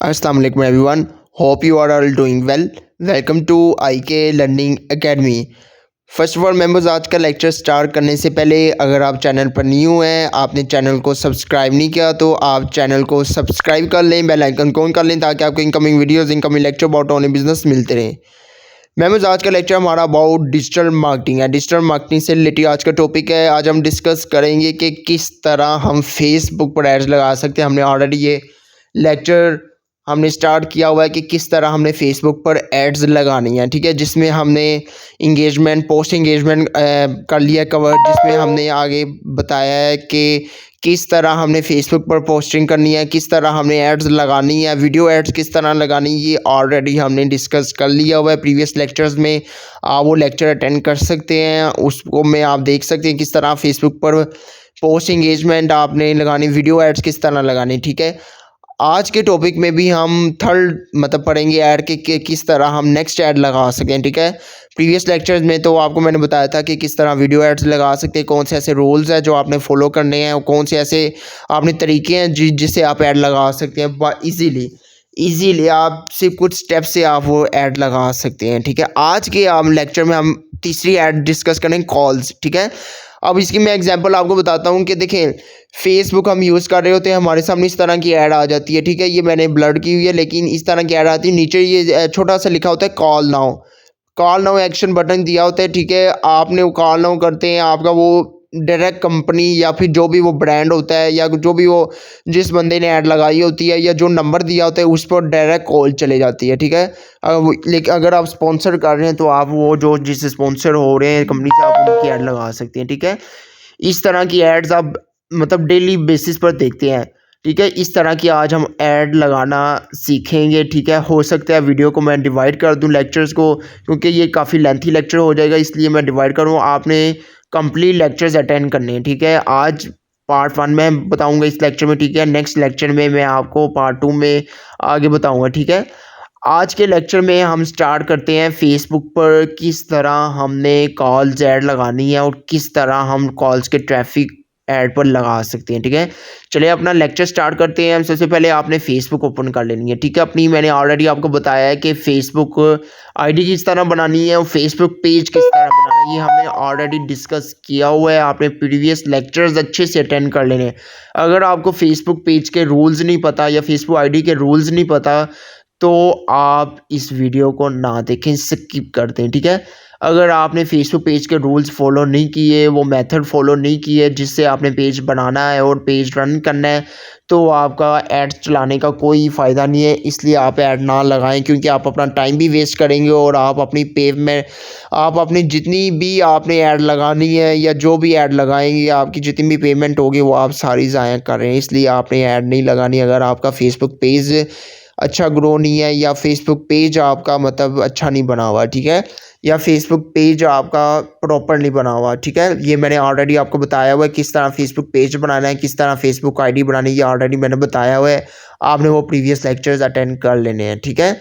Assalamu alaikum everyone. Hope you are all doing well. Welcome to IK Learning Academy. First of all members, आज का lecture start करने से पहले अगर आप चैनल पर न्यू हैं, आपने चैनल को सब्सक्राइब नहीं किया तो आप चैनल को सब्सक्राइब कर लें, बेल आइकन को ऑन कर लें ताकि आपको incoming videos, incoming lecture about online business मिलते रहें। मेंबर्स, आज का लेक्चर हमारा अबाउट डिजिटल मार्केटिंग है। डिजिटल मार्केटिंग से रिलेटेड आज का टॉपिक है। आज हम डिस्कस करेंगे कि किस तरह हम फेसबुक पर एड्स लगा सकते हैं। हमने ऑलरेडी ये लेक्चर हमने स्टार्ट किया हुआ है कि किस तरह हमने फेसबुक पर एड्स लगानी है, ठीक है, जिसमें हमने इंगेजमेंट, पोस्ट इंगेजमेंट कर लिया कवर, जिसमें हमने आगे बताया है कि किस तरह हमने फेसबुक पर पोस्टिंग करनी है, किस तरह हमने एड्स लगानी है, वीडियो एड्स किस तरह लगानी है, ये ऑलरेडी हमने डिस्कस कर लिया हुआ है प्रीवियस लेक्चर्स में। आप वो लेक्चर अटेंड कर सकते हैं, उसको में आप देख सकते हैं किस तरह फेसबुक पर पोस्ट इंगेजमेंट आपने लगानी, वीडियो एड्स किस तरह लगानी, ठीक है। आज के टॉपिक में भी हम थर्ड पढ़ेंगे ऐड के किस तरह हम नेक्स्ट ऐड लगा सकें, ठीक है। प्रीवियस लेक्चर्स में तो आपको मैंने बताया था कि किस तरह वीडियो एड्स लगा सकते हैं, कौन से ऐसे रूल्स हैं जो आपने फॉलो करने हैं और कौन से ऐसे आपने तरीके हैं जिससे आप ऐड लगा सकते हैं इजीली आप सिर्फ कुछ स्टेप से आप वो ऐड लगा सकते हैं, ठीक है। आज के लेक्चर में हम तीसरी ऐड डिस्कस करें, कॉल्स, ठीक है। अब इसकी मैं एग्जांपल आपको बताता हूँ कि देखें, फेसबुक हम यूज़ कर रहे होते हैं, हमारे सामने इस तरह की ऐड आ जाती है, ठीक है। ये मैंने ब्लर की हुई है, लेकिन इस तरह की ऐड आती है। नीचे ये छोटा सा लिखा होता है कॉल नाउ एक्शन बटन दिया होता है, ठीक है। आपने वो कॉल नाउ करते हैं, आपका वो डायरेक्ट कंपनी या फिर जो भी वो ब्रांड होता है या जो भी वो जिस बंदे ने ऐड लगाई होती है या जो नंबर दिया होता है उस पर डायरेक्ट कॉल चले जाती है, ठीक है। लेकिन अगर आप स्पॉन्सर कर रहे हैं तो आप वो जो जिस स्पॉन्सर हो रहे हैं कंपनी से, आप उनकी ऐड लगा सकते हैं, ठीक है। इस तरह की एड्स आप डेली बेसिस पर देखते हैं, ठीक है। इस तरह की आज हम ऐड लगाना सीखेंगे, ठीक है। हो सकता है वीडियो को मैं डिवाइड कर दूं लेक्चर्स को, क्योंकि ये काफ़ी लेंथी लेक्चर हो जाएगा, इसलिए मैं डिवाइड करूँ। आपने कंप्लीट लेक्चर्स अटेंड करने हैं, ठीक है। आज पार्ट 1 में बताऊंगा इस लेक्चर में, ठीक है। नेक्स्ट लेक्चर में मैं आपको पार्ट 2 में आगे बताऊंगा, ठीक है। आज के लेक्चर में हम स्टार्ट करते हैं फेसबुक पर किस तरह हमने कॉल्स ऐड लगानी है और किस तरह हम कॉल्स के ट्रैफिक ऐड पर लगा सकते हैं, ठीक है। चलिए अपना लेक्चर स्टार्ट करते हैं। सबसे पहले आपने फेसबुक ओपन कर लेनी है, ठीक है। अपनी मैंने ऑलरेडी आपको बताया है कि फेसबुक आईडी किस तरह बनानी है और फेसबुक पेज किस तरह बनाना है, ये हमने ऑलरेडी डिस्कस किया हुआ है। आपने प्रीवियस लेक्चर्स अच्छे से अटेंड कर लेने हैं। अगर आपको फेसबुक पेज के रूल्स नहीं पता या फेसबुक आईडी के रूल्स नहीं पता तो आप इस वीडियो को ना देखें, स्किप कर दें, ठीक है। अगर आपने फेसबुक पेज के रूल्स फॉलो नहीं किए, वो मेथड फॉलो नहीं किए जिससे आपने पेज बनाना है और पेज रन करना है, तो आपका एड्स चलाने का कोई फ़ायदा नहीं है। इसलिए आप ऐड ना लगाएं, क्योंकि आप अपना टाइम भी वेस्ट करेंगे और आप अपनी जितनी भी आपने ऐड लगानी है या जो भी ऐड लगाएंगे, आपकी जितनी भी पेमेंट होगी वो आप सारी ज़ाया कर रहे हैं। इसलिए आपने ऐड नहीं लगानी अगर आपका फेसबुक पेज अच्छा ग्रो नहीं है या फेसबुक पेज आपका अच्छा नहीं बना हुआ, ठीक है, या फेसबुक पेज आपका प्रॉपर नहीं बना हुआ, ठीक है। ये मैंने ऑलरेडी आपको बताया हुआ है किस तरह फेसबुक पेज बनाना है, किस तरह फेसबुक आईडी बनानी है, ये ऑलरेडी मैंने बताया हुआ है। आपने वो प्रीवियस लेक्चर्स अटेंड कर लेने हैं, ठीक है।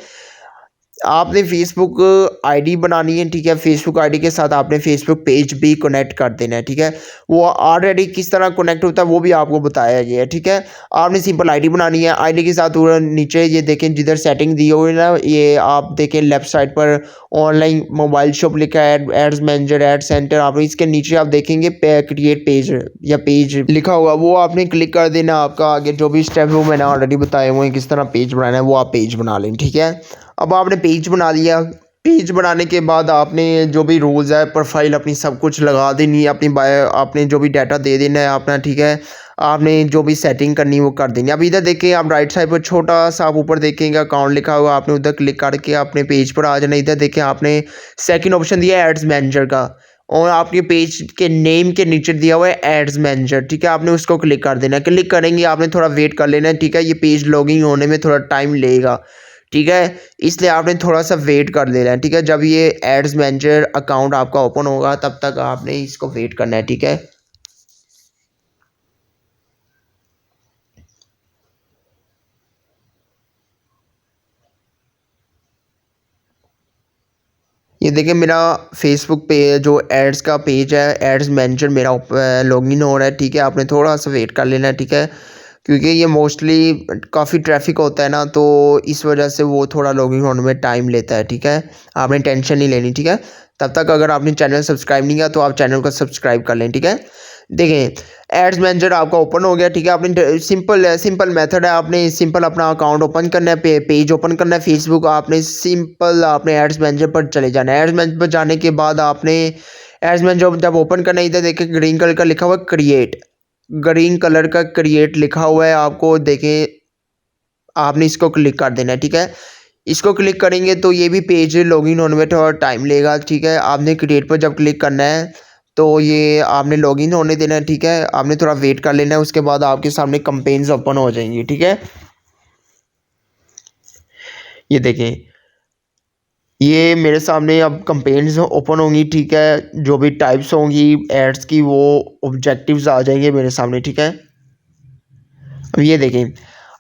आपने फेसबुक आईडी बनानी है, ठीक है। फेसबुक आईडी के साथ आपने फेसबुक पेज भी कनेक्ट कर देना है, ठीक है। वो ऑलरेडी किस तरह कनेक्ट होता है वो भी आपको बताया गया है, ठीक है। आपने सिंपल आईडी बनानी है। आईडी के साथ नीचे ये देखें जिधर सेटिंग दी हुई है ना, ये आप देखें लेफ्ट साइड पर ऑनलाइन मोबाइल शॉप लिखा है, एड्स मैनेजर, एड सेंटर। आप इसके नीचे आप देखेंगे क्रिएट पेज या पेज लिखा होगा, वो आपने क्लिक कर देना। आपका आगे जो भी स्टेप वो मैंने ऑलरेडी बताए हुए हैं किस तरह पेज बनाना है, वो आप पेज बना लें, ठीक है। अब आपने पेज बना लिया। पेज बनाने के बाद आपने जो भी रूल्स है, प्रोफाइल अपनी सब कुछ लगा देनी है, अपनी बायो आपने जो भी डाटा दे देना है अपना, ठीक है। आपने जो भी सेटिंग करनी है वो कर देनी है। अब इधर देखें, आप राइट साइड पर छोटा सा आप ऊपर देखेंगे अकाउंट लिखा हुआ, आपने उधर क्लिक करके अपने पेज पर आ जाना। इधर देखें आपने सेकंड ऑप्शन दिया है एड्स मैनेजर का, और आपके पेज के नेम के नीचे दिया हुआ है एड्स मैनेजर, ठीक है। आपने उसको क्लिक कर देना। क्लिक करेंगे आपने थोड़ा वेट कर लेना है, ठीक है। ये पेज लॉगिंग होने में थोड़ा टाइम लेगा, ठीक है, इसलिए आपने थोड़ा सा वेट कर लेना है, ठीक है। जब ये एड्स मैनेजर अकाउंट आपका ओपन होगा तब तक आपने इसको वेट करना है, ठीक है। ये देखिए मेरा फेसबुक पे जो एड्स का पेज है, एड्स मैनेजर मेरा लॉगिन हो रहा है, ठीक है। आपने थोड़ा सा वेट कर लेना है, ठीक है। क्योंकि ये मोस्टली काफ़ी ट्रैफिक होता है ना, तो इस वजह से वो थोड़ा लॉगिन होने में टाइम लेता है। ठीक है, आपने टेंशन नहीं लेनी। ठीक है, तब तक अगर आपने चैनल सब्सक्राइब नहीं किया तो आप चैनल को सब्सक्राइब कर लें। ठीक है, देखें एड्स मैनेजर आपका ओपन हो गया। ठीक है, आपने सिंपल मेथड है, आपने सिंपल अपना अकाउंट ओपन करना है, पेज ओपन करना है फेसबुक। आपने सिंपल आपने एड्स मैनेजर पर चले जाना है। एड्स मैनेजर पर जाने के बाद आपने एड्स मैनेजर जब ओपन करना है, इधर देखें ग्रीन कलर का लिखा हुआ क्रिएट, ग्रीन कलर का क्रिएट लिखा हुआ है आपको, देखें आपने इसको क्लिक कर देना है। ठीक है, इसको क्लिक करेंगे तो ये भी पेज लॉगिन होने में थोड़ा टाइम लेगा। ठीक है, आपने क्रिएट पर जब क्लिक करना है तो ये आपने लॉगिन होने देना है। ठीक है, आपने थोड़ा वेट कर लेना है, उसके बाद आपके सामने कंपेन्स ओपन हो जाएंगी। ठीक है, ये देखें ये मेरे सामने अब कंपेन्स ओपन होंगी। ठीक है, जो भी टाइप्स होंगी एड्स की वो ऑब्जेक्टिव्स आ जाएंगे मेरे सामने। ठीक है, अब ये देखें,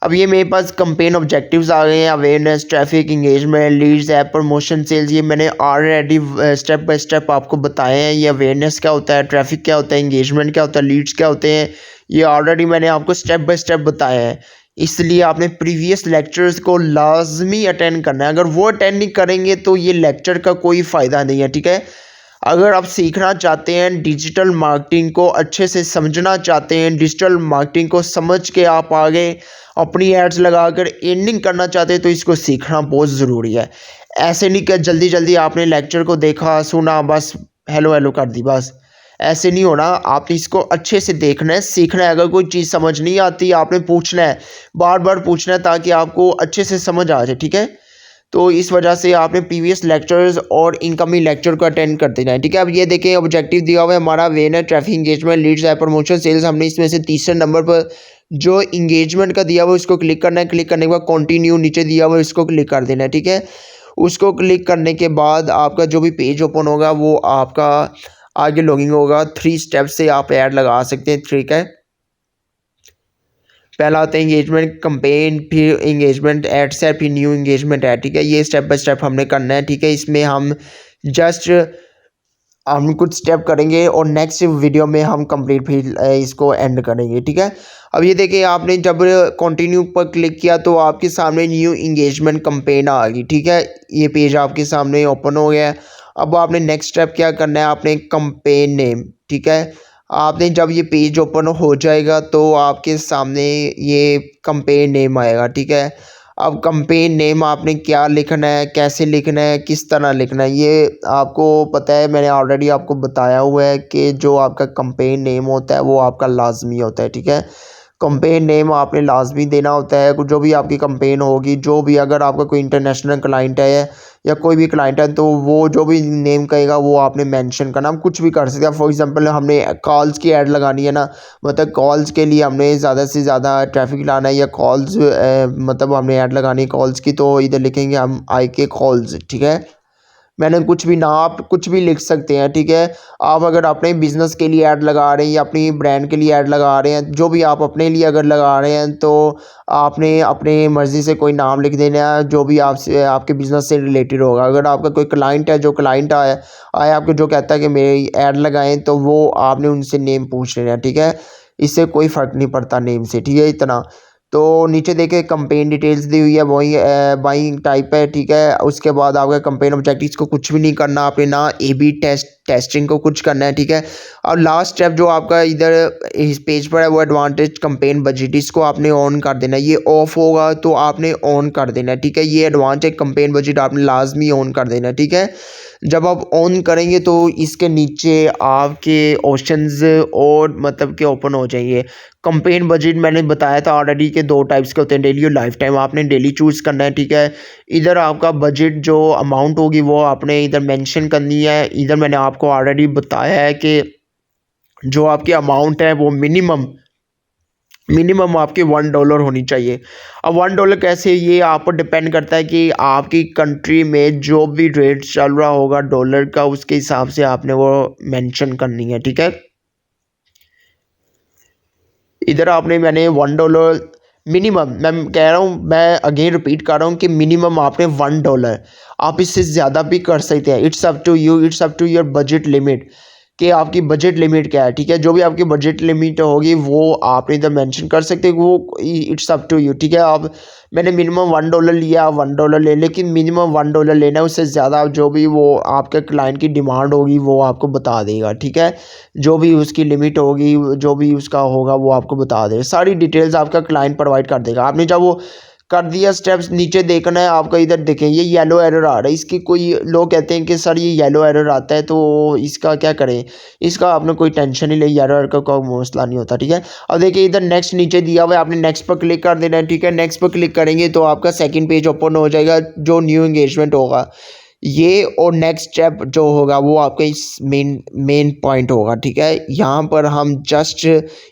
अब ये मेरे पास कंपेन ऑब्जेक्टिव्स आ गए हैं, awareness, traffic, engagement, leads, app promotion, sales. ये मैंने ऑलरेडी स्टेप बाय स्टेप आपको बताए हैं। ये अवेयरनेस क्या होता है, ट्रैफिक क्या होता है, इंगेजमेंट क्या होता है, लीड्स क्या होते हैं, ये ऑलरेडी मैंने आपको स्टेप बाय स्टेप बताया है। इसलिए आपने प्रीवियस लेक्चर्स को लाजमी अटेंड करना है। अगर वो अटेंड नहीं करेंगे तो ये लेक्चर का कोई फ़ायदा नहीं है। ठीक है, अगर आप सीखना चाहते हैं, डिजिटल मार्केटिंग को अच्छे से समझना चाहते हैं, डिजिटल मार्केटिंग को समझ के आप आगे अपनी एड्स लगाकर अर्निंग करना चाहते हैं, तो इसको सीखना बहुत ज़रूरी है। ऐसे नहीं कि जल्दी जल्दी आपने लेक्चर को देखा सुना बस हेलो हेलो कर दी, बस ऐसे नहीं होना। आपने इसको अच्छे से देखना है, सीखना है। अगर कोई चीज़ समझ नहीं आती आपने पूछना है, बार बार पूछना है, ताकि आपको अच्छे से समझ आ जाए। ठीक है, तो इस वजह से आपने प्रीवियस लेक्चर्स और इनकमिंग लेक्चर को अटेंड करते जाएं। ठीक है, अब ये देखें ऑब्जेक्टिव दिया हुआ है हमारा awareness, traffic, engagement, leads, app promotion, sales. हमने इसमें से तीसरे नंबर पर जो इंगेजमेंट का दिया हुआ है उसको क्लिक करना है। क्लिक करने के बाद कंटिन्यू नीचे दिया हुआ है उसको क्लिक कर देना है। ठीक है, उसको क्लिक करने के बाद आपका जो भी पेज ओपन होगा वो आपका आगे लॉगिंग होगा। 3 स्टेप से आप ऐड लगा सकते हैं। ठीक है, पहला होता है इंगेजमेंट कंपेन, फिर इंगेजमेंट एड से, फिर न्यू इंगेजमेंट ऐड। ठीक है, ये स्टेप बाय स्टेप हमने करना है। ठीक है, इसमें हम कुछ स्टेप करेंगे और नेक्स्ट वीडियो में हम कंप्लीट फिर इसको एंड करेंगे। ठीक है, अब ये देखिए आपने जब कंटिन्यू पर क्लिक किया तो आपके सामने न्यू इंगेजमेंट कंपेन आ गई। ठीक है, ये पेज आपके सामने ओपन हो गया है। अब आपने नेक्स्ट स्टेप क्या करना है, आपने कंपेन नेम। ठीक है, आपने जब ये पेज ओपन हो जाएगा तो आपके सामने ये कंपेन नेम आएगा। ठीक है, अब कंपेन नेम आपने क्या लिखना है, कैसे लिखना है, किस तरह लिखना है, ये आपको पता है। मैंने ऑलरेडी आपको बताया हुआ है कि जो आपका कंपेन नेम होता है वो आपका लाजमी होता है। ठीक है, कंपेन नेम आपने लाजमी देना होता है। जो भी आपकी कंपेन होगी, जो भी अगर आपका कोई इंटरनेशनल क्लाइंट है या कोई भी क्लाइंट है तो वो जो भी नेम कहेगा वो आपने मेंशन करना। हम कुछ भी कर सकते हैं। फॉर एग्जांपल हमने कॉल्स की ऐड लगानी है ना, मतलब कॉल्स के लिए हमने ज़्यादा से ज़्यादा ट्रैफिक लाना है या कॉल्स मतलब हमने ऐड लगानी है कॉल्स की, तो इधर लिखेंगे हम आई के कॉल्स। ठीक है, मैंने कुछ भी ना, आप कुछ भी लिख सकते हैं। ठीक है, आप अगर अपने बिज़नेस के लिए ऐड लगा रहे हैं या अपनी ब्रांड के लिए ऐड लगा रहे हैं, जो भी आप अपने लिए अगर लगा रहे हैं तो आपने अपने मर्ज़ी से कोई नाम लिख देना है जो भी आपसे आपके बिज़नेस से रिलेटेड होगा। अगर आपका कोई क्लाइंट है, जो क्लाइंट आया आपको जो कहता है कि मेरी ऐड लगाएं, तो वो आपने उनसे नेम पूछ लेना है। ठीक है, इससे कोई फ़र्क नहीं पड़ता नेम से। ठीक है, इतना तो नीचे देखिए कंपेन डिटेल्स दी हुई है, वही बाइंग टाइप है। ठीक है, उसके बाद आपका कंपेन ऑब्जेक्टिव्स को कुछ भी नहीं करना आपने, ना ए बी टेस्टिंग को कुछ करना है। ठीक है, और लास्ट स्टेप जो आपका इधर इस पेज पर है वो एडवांटेज कंपेन बजट, इसको आपने ऑन कर देना है। ये ऑफ होगा तो आपने ऑन कर देना है। ठीक है, ये एडवांटेज कंपेन बजट आपने लाजमी ऑन कर देना है। ठीक है, जब आप ऑन करेंगे तो इसके नीचे आपके ऑप्शंस और मतलब के ओपन हो जाएंगे। कंपेन बजट मैंने बताया था ऑलरेडी के 2 टाइप्स के होते हैं, डेली और लाइफ टाइम। आपने डेली चूज़ करना है। ठीक है, इधर आपका बजट जो अमाउंट होगी वो आपने इधर मेंशन करनी है। इधर मैंने आपको ऑलरेडी बताया है कि जो आपकी अमाउंट है वो मिनिमम आपकी $1 होनी चाहिए। अब $1 कैसे, ये आप पर डिपेंड करता है कि आपकी कंट्री में जो भी रेट चल रहा होगा डॉलर का, उसके हिसाब से आपने वो मेंशन करनी है। ठीक है, इधर आपने मैंने $1 मिनिमम, मैं कह रहा हूँ, मैं अगेन रिपीट कर रहा हूँ कि मिनिमम आपने $1, आप इससे ज़्यादा भी कर सकते हैं। It's up to you, it's up to your budget limit. कि आपकी बजट लिमिट क्या है, ठीक है। जो भी आपकी बजट लिमिट होगी वो आपने इधर मेंशन कर सकते हैं, वो इट्स अप टू यू, ठीक है। आप मैंने मिनिमम $1 लिया, आप $1 ले, लेकिन मिनिमम $1 लेना है, उससे ज़्यादा आप जो भी वो आपके क्लाइंट की डिमांड होगी वो आपको बता देगा, ठीक है। जो भी उसकी लिमिट होगी, जो भी उसका होगा वो आपको बता देगा, सारी डिटेल्स आपका क्लाइंट प्रोवाइड कर देगा। आपने जब वो कर दिया स्टेप्स, नीचे देखना है आपका, इधर देखें ये येलो एरर आ रहा है। इसकी कोई लोग कहते हैं कि सर ये येलो एरर आता है तो इसका क्या करें, इसका आपने कोई टेंशन नहीं ले, येलो एरर का कोई मसला नहीं होता, ठीक है। अब देखिए इधर नेक्स्ट नीचे दिया हुआ है, आपने नेक्स्ट पर क्लिक कर देना है, ठीक है। नेक्स्ट पर क्लिक करेंगे तो आपका सेकंड पेज ओपन हो जाएगा, जो न्यू एंगेजमेंट होगा ये, और नेक्स्ट स्टेप जो होगा वो आपका इस मेन पॉइंट होगा, ठीक है। यहाँ पर हम जस्ट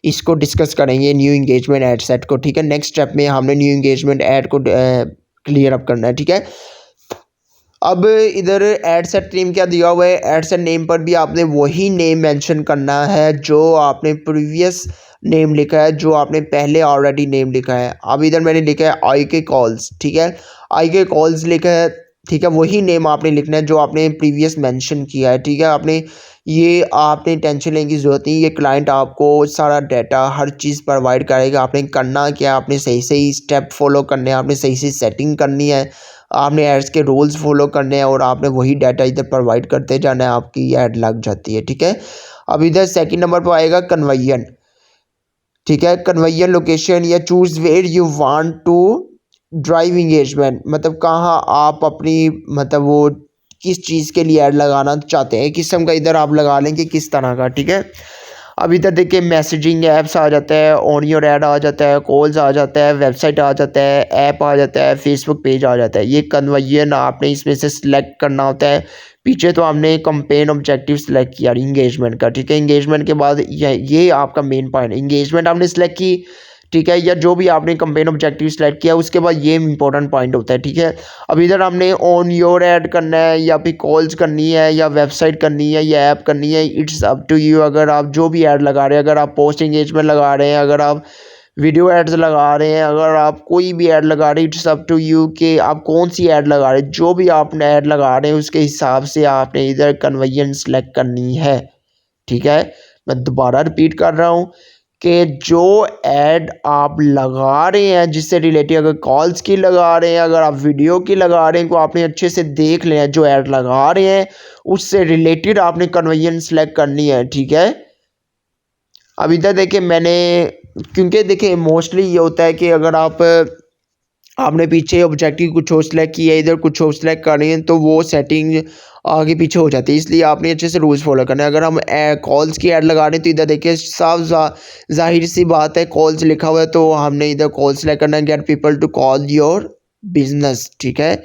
इसको डिस्कस करेंगे न्यू एंगेजमेंट ऐड सेट को, ठीक है। नेक्स्ट स्टेप में हमने न्यू एंगेजमेंट ऐड को क्लियर अप करना है, ठीक है। अब इधर ऐड सेट नेम क्या दिया हुआ है, ऐड सेट नेम पर भी आपने वही नेम मेंशन करना है जो आपने प्रीवियस नेम लिखा है, जो आपने पहले ऑलरेडी नेम लिखा है। अब इधर मैंने लिखा है आई के कॉल्स, ठीक है। आई के कॉल्स लिखा है, ठीक है। वही नेम आपने लिखना है जो आपने प्रीवियस मेंशन किया है, ठीक है। आपने टेंशन लेने की ज़रूरत नहीं, ये क्लाइंट आपको सारा डाटा हर चीज़ प्रोवाइड करेगा। आपने करना क्या, आपने सही सही स्टेप फॉलो करने हैं, आपने सही सही सेटिंग करनी है, आपने एड्स के रूल्स फॉलो करने हैं और आपने वही डाटा इधर प्रोवाइड करते जाना है, आपकी ऐड लग जाती है, ठीक है। अब इधर सेकंड नंबर पर आएगा कन्वर्जन, ठीक है। कन्वर्जन लोकेशन या choose where you want to drive engagement, मतलब कहाँ आप अपनी मतलब वो किस चीज़ के लिए ऐड लगाना चाहते हैं, किस्म का इधर आप लगा लेंगे किस तरह का, ठीक है। अब इधर देखिए मैसेजिंग ऐप्स आ जाता है, ऑन योर ऐड आ जाता है, कॉल्स आ जाता है, वेबसाइट आ जाता है, ऐप आ जाता है, फेसबुक पेज आ जाता है। ये कन्वर्जन आपने इसमें से सिलेक्ट करना होता है। पीछे तो हमने कंपेन ऑब्जेक्टिव सेलेक्ट किया इंगेजमेंट का, ठीक है। इंगेजमेंट के बाद ये आपका मेन पॉइंट, इंगेजमेंट आपने सेलेक्ट की, ठीक है, या जो भी आपने कंपेन ऑब्जेक्टिव सेलेक्ट किया उसके बाद ये इंपॉर्टेंट पॉइंट होता है, ठीक है। अब इधर हमने ऑन योर ऐड करना है या फिर कॉल्स करनी है या वेबसाइट करनी है या ऐप करनी है, इट्स अप टू यू। अगर आप जो भी ऐड लगा रहे हैं, अगर आप पोस्ट एंगेजमेंट लगा रहे हैं, अगर आप वीडियो एड्स लगा रहे हैं, अगर आप कोई भी ऐड लगा रहे हैं, इट्स अप टू यू कि आप कौन सी ऐड लगा रहे हैं। जो भी आपने ऐड लगा रहे हैं उसके हिसाब से आपने इधर कन्वर्जन सेलेक्ट करनी है, ठीक है। मैं दोबारा रिपीट कर रहा हूँ कि जो ऐड आप लगा रहे हैं जिससे रिलेटेड, अगर कॉल्स की लगा रहे हैं, अगर आप वीडियो की लगा रहे हैं, तो आपने अच्छे से देख लें जो ऐड लगा रहे हैं उससे रिलेटेड आपने कन्वर्जन सेलेक्ट करनी है, ठीक है। अब इधर देखिए मैंने, क्योंकि देखिए मोस्टली ये होता है कि अगर आपने पीछे ऑब्जेक्टिव कुछ और सेलेक्ट किया है, इधर कुछ और सेलेक्ट कर रहे हैं तो वो सेटिंग आगे पीछे हो जाती है, इसलिए आपने अच्छे से रूल्स फॉलो करना है। अगर हम कॉल्स की ऐड लगा रहे हैं तो इधर देखिए साफ जाहिर सी बात है कॉल्स लिखा हुआ है तो हमने इधर कॉल सेलेक्ट करना है, get people to call your business, ठीक है।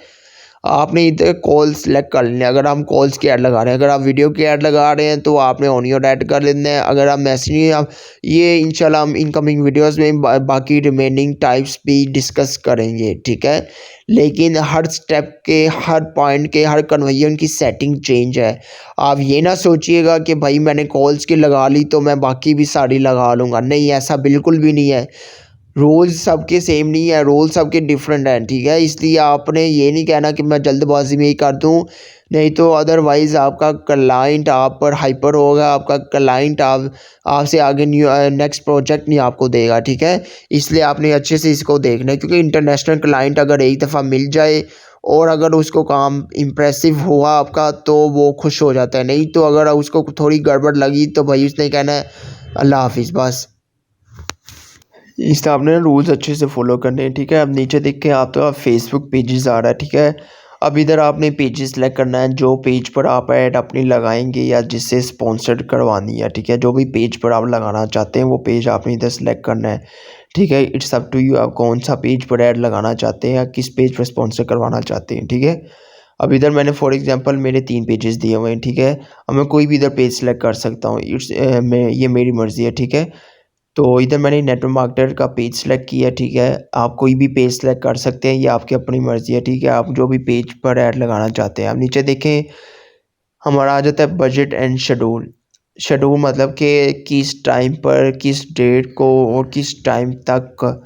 आपने इधर कॉल सेलेक्ट कर लेना है अगर हम कॉल्स की ऐड लगा रहे हैं। अगर आप वीडियो की ऐड लगा रहे हैं तो आपने ऑन योर ऐड कर लेना है। अगर आप मैसेजिंग, आप ये इंशाल्लाह हम इनकमिंग वीडियोस में बाकी रिमेनिंग टाइप्स भी डिस्कस करेंगे, ठीक है। लेकिन हर स्टेप के, हर पॉइंट के, हर कन्वर्जन की सेटिंग चेंज है। आप ये ना सोचिएगा कि भाई मैंने कॉल्स की लगा ली तो मैं बाकी भी सारी लगा लूँगा, नहीं, ऐसा बिल्कुल भी नहीं है। रोल्स सबके सेम नहीं है, रोल सबके डिफरेंट हैं, ठीक है। इसलिए आपने ये नहीं कहना कि मैं जल्दबाजी में ही कर दूं, नहीं तो अदरवाइज़ आपका क्लाइंट आप पर हाइपर होगा, आपका क्लाइंट आपसे आगे नेक्स्ट प्रोजेक्ट नहीं आपको देगा, ठीक है। इसलिए आपने अच्छे से इसको देखना है, क्योंकि इंटरनेशनल क्लाइंट अगर एक दफ़ा मिल जाए और अगर उसको काम इम्प्रेसिव हुआ आपका तो वो खुश हो जाता है, नहीं तो अगर उसको थोड़ी गड़बड़ लगी तो भाई उसने कहना है अल्लाह हाफिज़ बस। इसलिए आपने रूल्स अच्छे से फॉलो करने हैं, ठीक है। अब नीचे देख के आप तो फेसबुक पेजेस आ रहा है, ठीक है। अब इधर आपने पेजेस सेलेक्ट करना है जो पेज पर आप ऐड अपनी लगाएंगे या जिससे स्पॉन्सर्ड करवानी है, ठीक है। जो भी पेज पर आप लगाना चाहते हैं वो पेज आपने इधर सेलेक्ट करना है, ठीक है। इट्स अप टू यू, आप कौन सा पेज पर ऐड लगाना चाहते हैं या किस पेज पर स्पॉन्सर करवाना चाहते हैं, ठीक है। अब इधर मैंने फॉर एग्जांपल मेरे 3 पेजेस दिए हुए हैं, ठीक है। अब मैं कोई भी इधर पेज सेलेक्ट कर सकता हूँ, ये मेरी मर्ज़ी है, ठीक है। तो इधर मैंने नेटवर्क मार्केटर का पेज सेलेक्ट किया, ठीक है। आप कोई भी पेज सेलेक्ट कर सकते हैं, ये आपकी अपनी मर्ज़ी है, ठीक है। आप जो भी पेज पर ऐड लगाना चाहते हैं। आप नीचे देखें हमारा आ जाता है बजट एंड शेड्यूल। शेड्यूल मतलब कि किस टाइम पर, किस डेट को और किस टाइम तक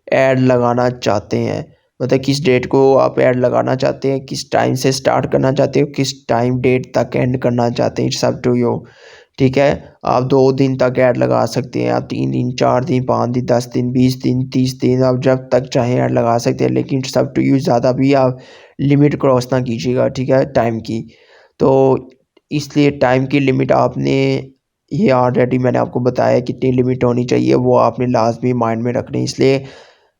ऐड लगाना चाहते हैं, मतलब किस डेट को आप ऐड लगाना चाहते हैं, किस टाइम से स्टार्ट करना चाहते हो, किस टाइम डेट तक एंड करना चाहते हैं, इट्स अप टू यू, ठीक है। आप 2 दिन तक ऐड लगा सकते हैं, आप 3 दिन, 4 दिन, 5 दिन, 10 दिन, 20 दिन, 30 दिन, आप जब तक चाहें ऐड लगा सकते हैं। लेकिन इट्स अप टू यू, ज़्यादा भी आप लिमिट क्रॉस ना कीजिएगा, ठीक है, टाइम की। तो इसलिए टाइम की लिमिट आपने, ये ऑलरेडी मैंने आपको बताया कितनी लिमिट होनी चाहिए, वो आपने लाज़मी माइंड में रखनी है। इसलिए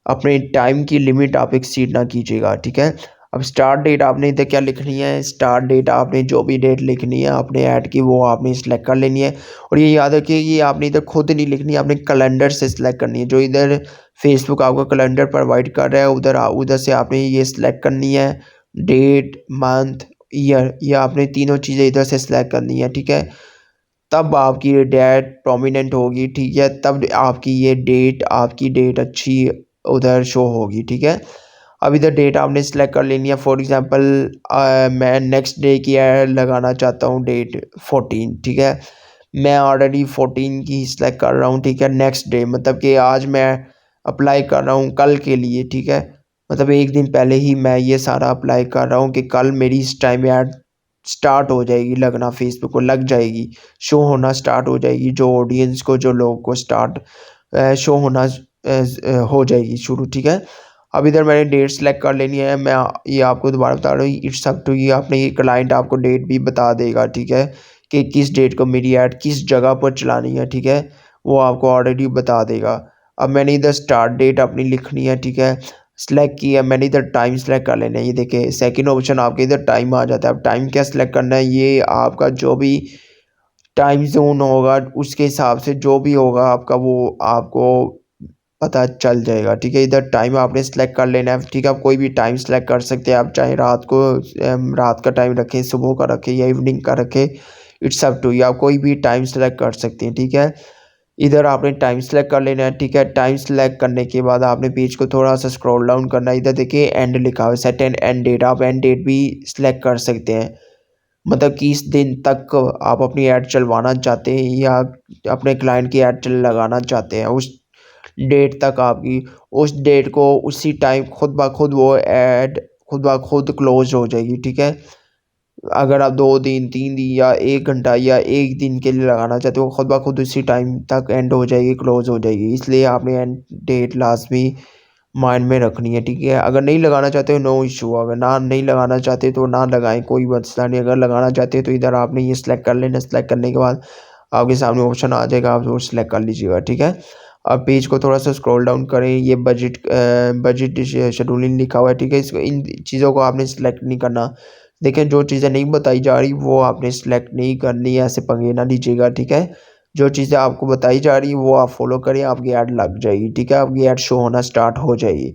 अपने टाइम की लिमिट आप एक्सीड ना कीजिएगा, ठीक है। अब स्टार्ट डेट आपने इधर क्या लिखनी है, स्टार्ट डेट आपने जो भी डेट लिखनी है आपने ऐड की, वो आपने सिलेक्ट कर लेनी है। और ये याद रखिए, ये आपने इधर खुद नहीं लिखनी है, आपने कैलेंडर से सिलेक्ट करनी है। जो इधर फेसबुक आपको कैलेंडर प्रोवाइड कर रहा है, उधर से आपने ये सिलेक्ट करनी है, डेट, मंथ, ईयर, ये आपने तीनों चीज़ें इधर से सिलेक्ट करनी है, ठीक है। तब आपकी ये डेट प्रोमिनेंट होगी, ठीक है, तब आपकी डेट अच्छी उधर शो होगी, ठीक है। अब इधर डेट आपने सेलेक्ट कर लेनी है। फॉर एग्जांपल मैं नेक्स्ट डे की ऐड लगाना चाहता हूँ, डेट 14, ठीक है। मैं ऑलरेडी 14 की सेलेक्ट कर रहा हूँ, ठीक है। नेक्स्ट डे मतलब कि आज मैं अप्लाई कर रहा हूँ कल के लिए, ठीक है। मतलब एक दिन पहले ही मैं ये सारा अप्लाई कर रहा हूँ कि कल मेरी इस टाइम ऐड स्टार्ट हो जाएगी लगना, फेसबुक को लग जाएगी, शो होना स्टार्ट हो जाएगी, जो ऑडियंस को, जो लोगों को स्टार्ट शो होना हो जाएगी शुरू, ठीक है। अब इधर मैंने डेट सेलेक्ट कर लेनी है। मैं ये आपको दोबारा बता रहा हूँ, इट्स अप टू यू, आपने ये क्लाइंट आपको डेट भी बता देगा, ठीक है, कि किस डेट को मेरी ऐड किस जगह पर चलानी है, ठीक है, वो आपको ऑलरेडी बता देगा। अब मैंने इधर स्टार्ट डेट अपनी लिखनी है, ठीक है, सेलेक्ट किया मैंने, इधर टाइम सेलेक्ट कर लेना है। ये देखिए सेकंड ऑप्शन आपके इधर टाइम आ जाता है। अब टाइम क्या सेलेक्ट करना है, ये आपका जो भी टाइम जोन होगा उसके हिसाब से जो भी होगा आपका, वो आपको पता चल जाएगा, ठीक है। इधर टाइम आपने सेलेक्ट कर लेना है, ठीक है। आप कोई भी टाइम सेलेक्ट कर सकते हैं, आप चाहे रात का टाइम रखें, सुबह का रखें या इवनिंग का रखें, इट्स अप टू यू, आप कोई भी टाइम सेलेक्ट कर सकते हैं, ठीक है। इधर आपने टाइम सेलेक्ट कर लेना है, ठीक है। टाइम सेलेक्ट करने के बाद आपने पेज को थोड़ा सा स्क्रॉल डाउन करना है। इधर देखिए एंड लिखा हुआ है, सेट एंड एंड डेट, आप एंड डेट भी सिलेक्ट कर सकते हैं। मतलब कि इस दिन तक आप अपनी ऐड चलवाना चाहते हैं या अपने क्लाइंट की ऐड लगाना चाहते हैं, उस डेट तक आपकी, उस डेट को उसी टाइम खुद ब खुद वो ऐड खुद ब खुद क्लोज हो जाएगी, ठीक है। अगर आप 2 दिन, 3 दिन या 1 घंटा या 1 दिन के लिए लगाना चाहते हो, खुद ब खुद उसी टाइम तक एंड हो जाएगी, क्लोज़ हो जाएगी। इसलिए आपने एंड डेट लाज़मी माइंड में रखनी है, ठीक है। अगर नहीं लगाना चाहते हो, नो इश्यू, अगर नहीं लगाना चाहते तो ना लगाएँ, कोई मसला नहीं। अगर लगाना चाहते हो तो इधर आपने ये सेलेक्ट कर लेना, सेलेक्ट करने के बाद आपके सामने ऑप्शन आ जाएगा, आप वो सेलेक्ट कर लीजिएगा, ठीक है। अब पेज को थोड़ा सा स्क्रॉल डाउन करें, ये बजट शेड्यूलिंग लिखा हुआ है, ठीक है। इसको इन चीज़ों को आपने सेलेक्ट नहीं करना। देखें जो चीज़ें नहीं बताई जा रही वो आपने सेलेक्ट नहीं करनी है, ऐसे पंगे ना लीजिएगा, ठीक है। जो चीज़ें आपको बताई जा रही वो आप फॉलो करें, आपकी ऐड लग जाएगी, ठीक है, आपकी ऐड शो होना स्टार्ट हो जाएगी।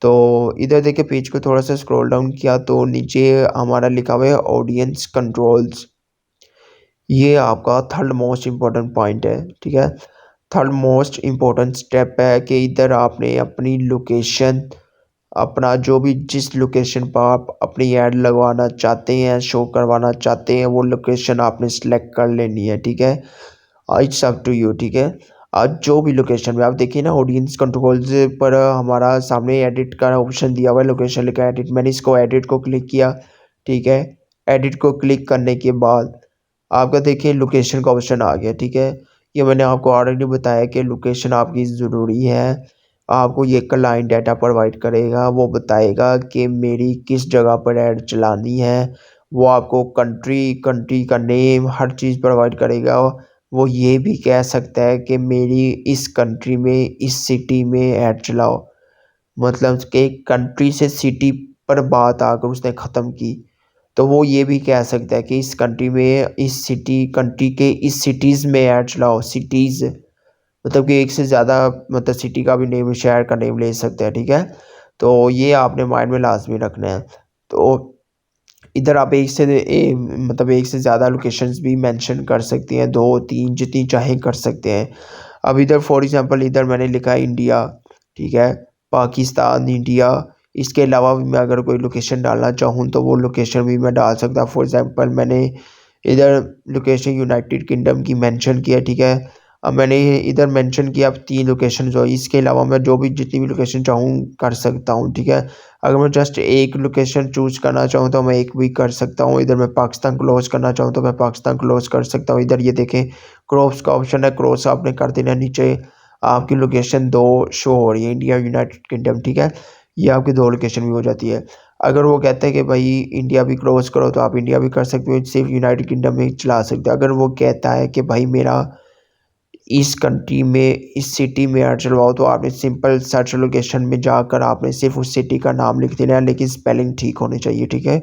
तो इधर देखिए पेज को थोड़ा सा स्क्रॉल डाउन किया तो नीचे हमारा लिखा हुआ है ऑडियंस कंट्रोल्स। ये आपका थर्ड मोस्ट इम्पोर्टेंट पॉइंट है, ठीक है। थर्ड मोस्ट इम्पोर्टेंट स्टेप है कि इधर आपने अपनी लोकेशन, अपना जो भी जिस लोकेशन पर आप अपनी ऐड लगवाना चाहते हैं, शो करवाना चाहते हैं, वो लोकेशन आपने सेलेक्ट कर लेनी है, ठीक है। इट्स अप टू यू, ठीक है। आज जो भी लोकेशन में आप देखिए ना, ऑडियंस कंट्रोल्स पर हमारा सामने एडिट का ऑप्शन दिया हुआ है, लोकेशन लिखा है एडिट, मैंने इसको एडिट को क्लिक किया, ठीक है। एडिट को क्लिक करने के बाद आपका देखिए लोकेशन का ऑप्शन आ गया, ठीक है। ये मैंने आपको ऑलरेडी बताया कि लोकेशन आपकी ज़रूरी है। आपको ये क्लाइंट डाटा प्रोवाइड करेगा, वो बताएगा कि मेरी किस जगह पर ऐड चलानी है, वो आपको कंट्री कंट्री का नेम हर चीज़ प्रोवाइड करेगा। वो ये भी कह सकता है कि मेरी इस कंट्री में, इस सिटी में ऐड चलाओ, मतलब कि कंट्री से सिटी पर बात आकर उसने ख़त्म की, तो वो ये भी कह सकता है कि इस कंट्री में, इस कंट्री के इस सिटीज़ में ऐड चलाओ। सिटीज़ मतलब कि एक से ज़्यादा, मतलब सिटी का भी नेम, शहर का नेम ले सकते हैं, ठीक है। तो ये आपने माइंड में लाज़मी रखना है। तो इधर आप मतलब एक से ज़्यादा लोकेशंस भी मेंशन कर सकते हैं, 2-3 जितनी चाहें कर सकते हैं। अब इधर फॉर एग्ज़ाम्पल इधर मैंने लिखा है इंडिया, ठीक है, पाकिस्तान, इंडिया। इसके अलावा भी मैं अगर कोई लोकेशन डालना चाहूँ तो वो लोकेशन भी मैं डाल सकता। फॉर एग्ज़ाम्पल मैंने इधर लोकेशन यूनाइटेड किंगडम की मेंशन किया, ठीक है। अब मैंने इधर मेंशन किया अब 3 लोकेशन जो, इसके अलावा मैं जो भी जितनी भी लोकेशन चाहूँ कर सकता हूँ, ठीक है। अगर मैं जस्ट एक लोकेशन चूज़ करना चाहूँ तो मैं एक भी कर सकता हूँ। इधर मैं पाकिस्तान क्लोज़ करना चाहूँ तो मैं पाकिस्तान क्लोज़ कर सकता हूँ। इधर ये देखें क्रॉस का ऑप्शन है, क्रॉस आपने कर देना है। नीचे आपकी लोकेशन 2 शो हो रही है, इंडिया, यूनाइटेड किंगडम, ठीक है। ये आपकी 2 लोकेशन भी हो जाती है। अगर वो कहता है कि भाई इंडिया भी क्लोज़ करो तो आप इंडिया भी कर सकते हो, सिर्फ़ यूनाइटेड किंगडम में ही चला सकते हो। अगर वो कहता है कि भाई मेरा इस कंट्री में, इस सिटी में ऐड चलवाओ, तो आपने सिंपल सर्च लोकेशन में जाकर आपने सिर्फ उस सिटी का नाम लिख देना है, लेकिन स्पेलिंग ठीक होनी चाहिए, ठीक है।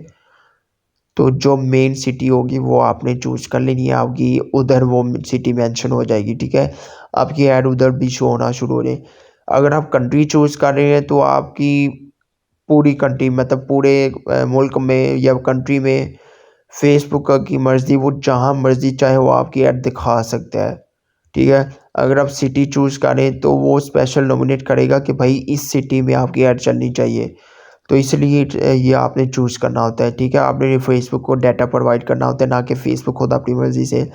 तो जो मेन सिटी होगी वो आपने चूज़ कर लेनी है, आपकी उधर वो सिटी मेंशन हो जाएगी, ठीक है। आपकी ऐड उधर भी शो होना शुरू हो जाए। अगर आप कंट्री चूज़ कर रहे हैं तो आपकी पूरी कंट्री मतलब पूरे मुल्क में या कंट्री में फेसबुक की मर्ज़ी, वो जहाँ मर्ज़ी चाहे वो आपकी ऐड दिखा सकता है, ठीक है। अगर आप सिटी चूज़ करें तो वो स्पेशल नॉमिनेट करेगा कि भाई इस सिटी में आपकी ऐड चलनी चाहिए। तो इसलिए ये आपने चूज़ करना होता है, ठीक है। आपने फेसबुक को डाटा प्रोवाइड करना होता है, ना कि फेसबुक खुद अपनी मर्ज़ी से।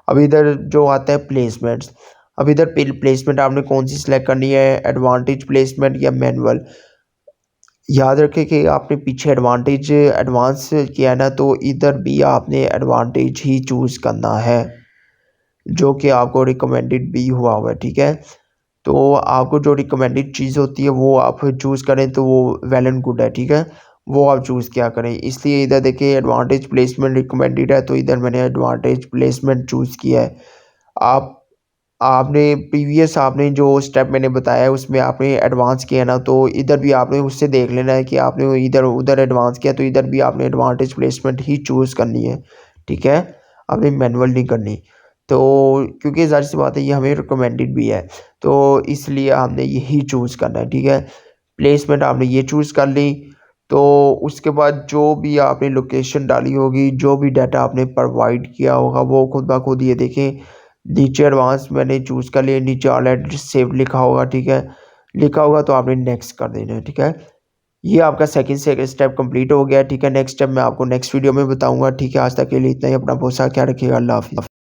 अब इधर जो आता है प्लेसमेंट्स, अब इधर प्लेसमेंट आपने कौन-सी सिलेक्ट करनी है, एडवांटेज प्लेसमेंट या मैनुअल। याद रखें कि आपने पीछे एडवांस किया है ना, तो इधर भी आपने एडवांटेज ही चूज़ करना है, जो कि आपको रिकमेंडेड भी हुआ है, ठीक है। तो आपको जो रिकमेंडेड चीज़ होती है वो आप चूज़ करें तो वो वेल एंड गुड है, ठीक है। वो आप चूज़ किया करें। इसलिए इधर देखिए एडवांटेज प्लेसमेंट रिकमेंडेड है, तो इधर मैंने एडवांटेज प्लेसमेंट चूज़ किया है। आप आपने प्रीवियस आपने जो स्टेप मैंने बताया है उसमें आपने एडवांस किया ना, तो इधर भी आपने उससे देख लेना है कि आपने इधर उधर एडवांस किया, तो इधर भी आपने एडवांटेज प्लेसमेंट ही चूज़ करनी है, ठीक है। आपने मैनुअल नहीं करनी। तो क्योंकि ज़ाहिर-सी बात है ये हमें रिकमेंडेड भी है, तो इसलिए हमने यही चूज़ करना है, ठीक है। प्लेसमेंट आपने ये चूज़ कर ली, तो उसके बाद जो भी आपने लोकेशन डाली होगी, जो भी डाटा आपने प्रोवाइड किया होगा वो खुद ब खुद ये देखें नीचे एडवांस मैंने चूज़ कर लिया, नीचे ऑलरेडी सेव लिखा होगा, ठीक है। लिखा होगा तो आपने नेक्स्ट कर देना है, ठीक है। ये आपका सेकंड स्टेप कंप्लीट हो गया, ठीक है। नेक्स्ट स्टेप मैं आपको नेक्स्ट वीडियो में बताऊँगा, ठीक है। आज तक के लिए इतना ही। अपना बहुत सारा ख्याल रखिएगा। अल्लाह हाफ़िज़।